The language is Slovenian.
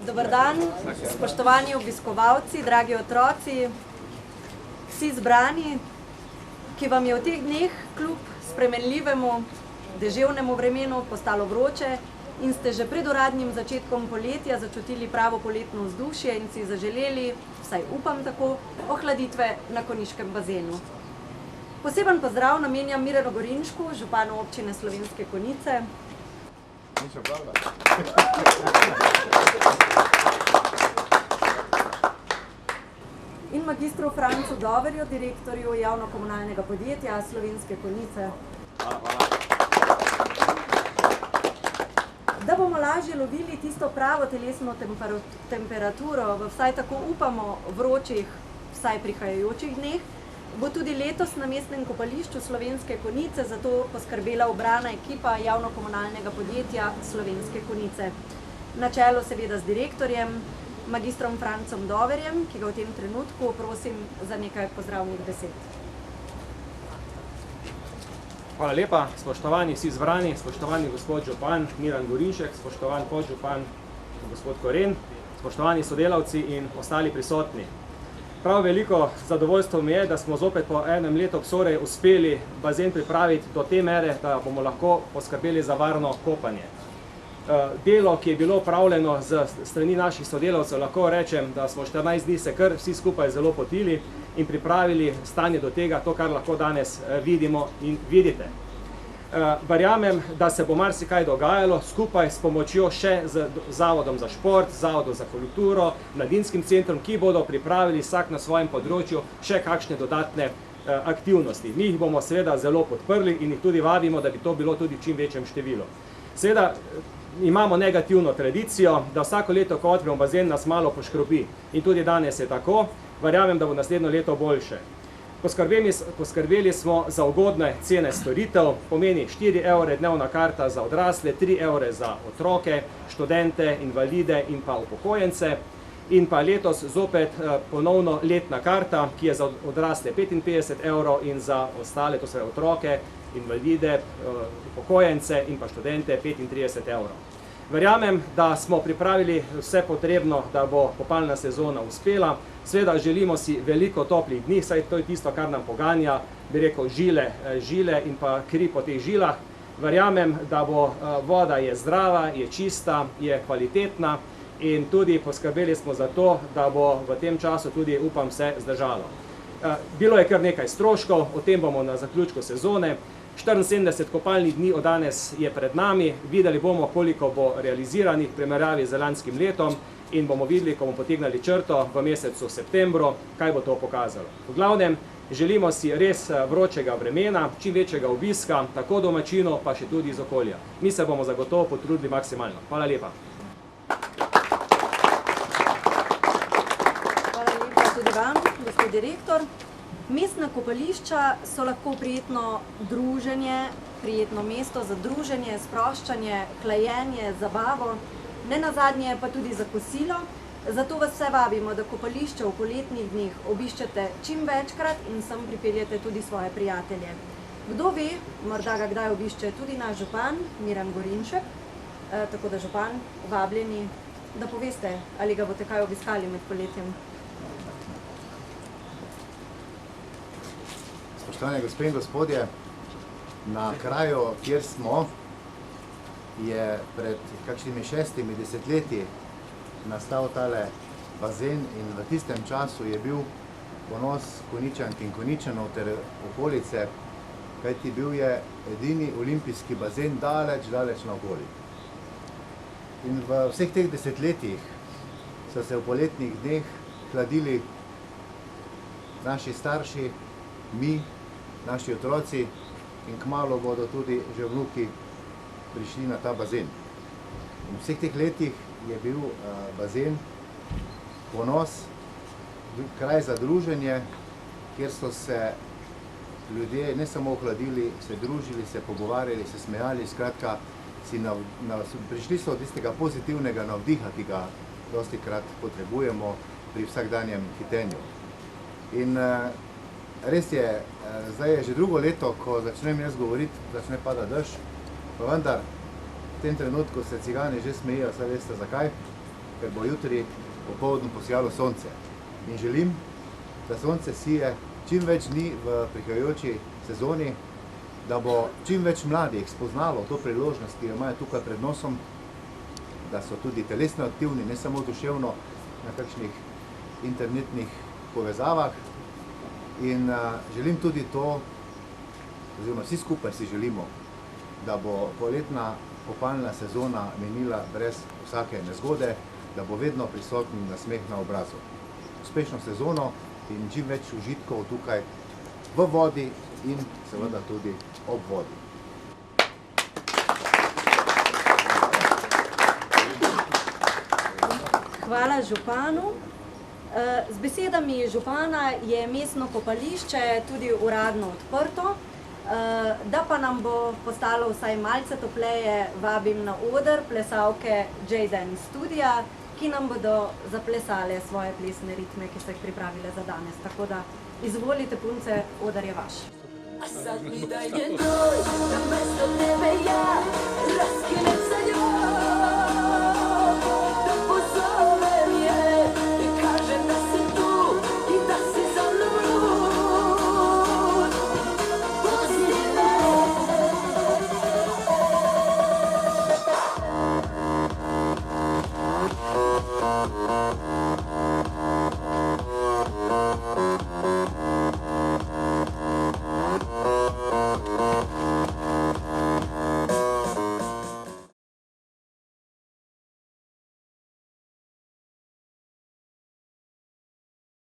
Dober dan, spoštovani obiskovalci, dragi otroci, vsi zbrani, ki vam je v teh dneh kljub spremenljivemu deževnemu vremenu postalo vroče in ste že pred uradnim začetkom poletja začutili pravo poletno vzdušje in si zaželeli, vsaj upam tako, ohladitve na Konjiškem bazenu. Poseben pozdrav namenjam Miranu Gorinšku, županu občine Slovenske Konjice. In magistru Francu Doverju, direktorju javno-komunalnega podjetja Slovenske Konjice. Da bomo lažje lovili tisto pravo telesno temperaturo v vsaj tako upamo vročih, vsaj prihajajočih dneh, bo tudi letos na mestnem kopališču Slovenske Konjice zato poskrbela ubrana ekipa javno-komunalnega podjetja Slovenske Konjice. Na čelu seveda z direktorjem, magistrom Francom Doverjem, ki ga v tem trenutku prosim za nekaj pozdravnih besed. Hvala lepa, spoštovani vsi zbrani, spoštovani gospod župan Miran Gorinšek, spoštovan podžupan gospod Koren, spoštovani sodelavci in ostali prisotni. Prav veliko zadovoljstvo mi je, da smo zopet po enem letu obsorej uspeli bazen pripraviti do te mere, da bomo lahko poskrbeli za varno kopanje. Delo, ki je bilo opravljeno z strani naših sodelavcev, lahko rečem, da smo 14 dni se kar vsi skupaj zelo potili in pripravili stanje do tega, to, kar lahko danes vidimo in vidite. Verjamem, da se bo marsikaj dogajalo skupaj s pomočjo še z Zavodom za šport, Zavodom za kulturo, Mladinskim centrom, ki bodo pripravili vsak na svojem področju še kakšne dodatne aktivnosti. Mi jih bomo seveda zelo podprli in jih tudi vabimo, da bi to bilo tudi v čim večjem številu. Seveda imamo negativno tradicijo, da vsako leto, ko odpremo bazen, nas malo poškropi. In tudi danes je tako. Verjamem, da bo naslednjo leto boljše. Poskrbeli smo za ugodne cene storitev, pomeni 4 evre dnevna karta za odrasle, 3 evre za otroke, študente, invalide in pa upokojence. In pa letos zopet ponovno letna karta, ki je za odrasle 55 evrov in za ostale, to se otroke, invalide, upokojence in pa študente 35 evrov. Verjamem, da smo pripravili vse potrebno, da bo kopalna sezona uspela. Seveda želimo si veliko toplih dni, saj to je tisto, kar nam poganja, bi rekel, žile in pa kri po teh žilah. Verjamem, da bo voda je zdrava, je čista, je kvalitetna in tudi poskrbeli smo za to, da bo v tem času tudi, upam, vse zdržalo. Bilo je kar nekaj stroškov, o tem bomo na zaključku sezone. 74 kopalnih dni od danes je pred nami, videli bomo, koliko bo realiziranih v primerjavi z lanskim letom in bomo videli, ko bomo potegnili črto v mesecu septembru, kaj bo to pokazalo. V glavnem, želimo si res vročega vremena, čim večjega obiska, tako domačinov, pa še tudi iz okolja. Mi se bomo zagotovo potrudili maksimalno. Hvala lepa. Hvala lepa tudi vam, gospod direktor. Mestna kopališča so lahko prijetno druženje, prijetno mesto za druženje, sproščanje, hlajenje, zabavo, nenazadnje pa tudi za kosilo. Zato vas vse vabimo, da kopališče v poletnih dneh obiščete čim večkrat in sem pripeljete tudi svoje prijatelje. Kdo ve, morda ga kdaj obišče tudi naš župan Miran Gorinšek, tako da župan, vabljeni, da poveste, ali ga boste kaj obiskali med poletjem. Spoštovane gospe in gospodje, na kraju, kjer smo, je pred kakšnimi 6 desetletji nastal tale bazen in v tistem času je bil ponos Konjičank in Konjičanov ter okolice, kajti bil je edini olimpijski bazen daleč naokoli. In v vseh teh desetletjih so se v poletnih dneh hladili naši starši, mi, naši otroci in kmalu bodo tudi že vnuki prišli na ta bazen. In v vseh teh letih je bil bazen ponos, kraj za druženje, kjer so se ljudje ne samo ohladili, se družili, se pogovarjali, se smejali, skratka, prišli so od tistega pozitivnega navdiha, ki ga dostikrat potrebujemo pri vsakdanjem hitenju. In res je, zdaj je že drugo leto, ko začnem jaz govoriti, začne pada dež, pa vendar v tem trenutku se cigani že smejijo, saj veste zakaj. ker bo jutri popoldne posijalo sonce. In želim, da sonce sije čim več dni v prihajajoči sezoni, da bo čim več mladih spoznalo to priložnost, ki jo imajo tukaj pred nosom, da so tudi telesno aktivni, ne samo duševno na kakšnih internetnih povezavah. In želim tudi to, oziroma vsi skupaj si želimo, da bo poletna kopalna sezona menila brez vsake nezgode, da bo vedno prisoten nasmeh na obrazu. Uspešno sezono in čim več užitkov tukaj v vodi in seveda tudi ob vodi. Hvala županu. Z besedami župana je mestno kopališče tudi uradno odprto. Da pa nam bo postalo vsaj malce topleje, vabim na oder plesalke Jaden Studia, ki nam bodo zaplesale svoje plesne ritme, ki so jih pripravile za danes. Tako da izvolite punce, oder je vaš.